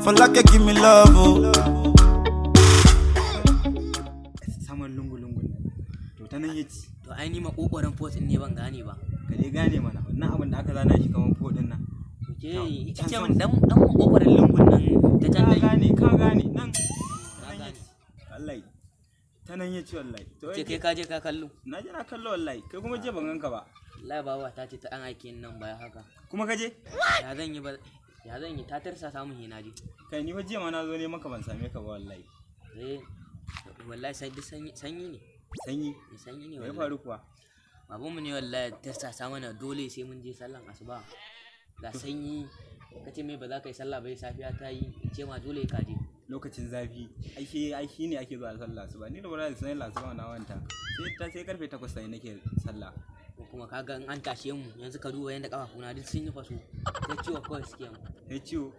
For like you give me love, oh. Saman lungu-lungun to ta nan yace to ai ni makokoran fotin ne ban gane ba. Ka dai gane mana wannan abin da aka zana shi kaman fodin nan. Ke ita ce min dan makokoran lungun nan ta can dai. Ka gane nan. Na gane. Wallahi. Ta nan yace wallahi. To ce kai ka je ka kallo. Na je na kallo wallahi. Kai kuma je ban ganka ba. Wallahi baba ta ce ta an aike ni nan baya haka. Kuma ka je? Ya zan yi ta tarsa samun hina je. Kai ni fa jiya ma na zo ne maka ban same ka ba wallahi. Wallahi sai duk sanyi ne. Sanyi ne wallahi. Me faru kuwa? Babanmu ne wallahi tarsa mana dole sai mun je sallan asuba. Ga sanyi kace me ba za ka yi sallah ba safiya ta yi ce ma dole ka je. Lokacin zafi ai shi ne ake zuwa sallah asuba. Ni da ba za sallah asuba na wanta. Sai karfe 8 sai nake sallah. Kuma kaga in an tashe mu yanzu ka duba yanda kafafuna duk sun yi faso. Sai ciwo kawai suke mu. Sai ciwo?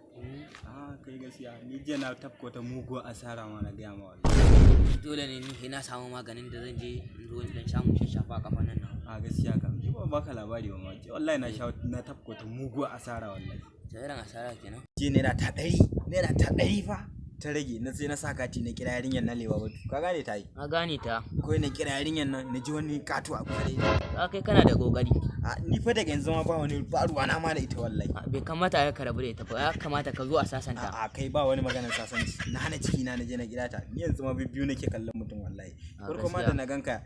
Kai gaskiya ni je na tafko ta muguwa asara ma na gaya ma wallahi. Dole ne ni na samu maganin da zan je in zo in sha mu shafa kafan nan. Gaskiya kam ni ba baka labari ba ma. Wallahi na tafko ta muguwa asara wallahi. Ta irin asara kenan. Je naira ta 100 fa ta rage na sai na sa kati na kira yarinyar na lewa batu. Ka gane ta yi? Na gane ta. Ko na kira yarinyar nan na ji wani katu a kusa da ita. Kai kana da kokari. Ni fa daga yanzu ma ba wani faruwa na ma da ita wallahi. Bai kamata ka rabu da ita ba, ya kamata ka zo a sasanta. Kai ba wani maganar sasanci. Na hana ciki na je na gida ta. Ni yanzu ma biyu nake kallon mutum wallahi. Farko ma da na ganka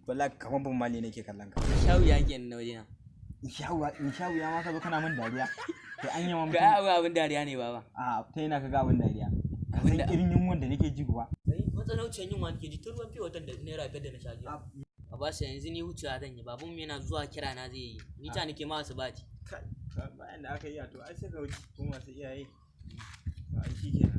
wallahi kaman ban mali nake kallon ka. Shawu yake na wajena. In shawu ya ma ka zo kana min dariya. To an yi ma mutum. Ga abin dariya ne baba. Ta yana ka ga abin dariya. Ka san irin yunwan da nake ji kuwa. Matsalaucin yunwa nake ji tun ruwan fiye watan da naira 5 da na sha jiya. A ba su yanzu ni wucewa zan yi, babanmu yana zuwa kira na zai yi, ni ta nake ma su baci. Bayan da aka yi to ai sai ka wuce kuma masu iyaye. Ai shi kenan.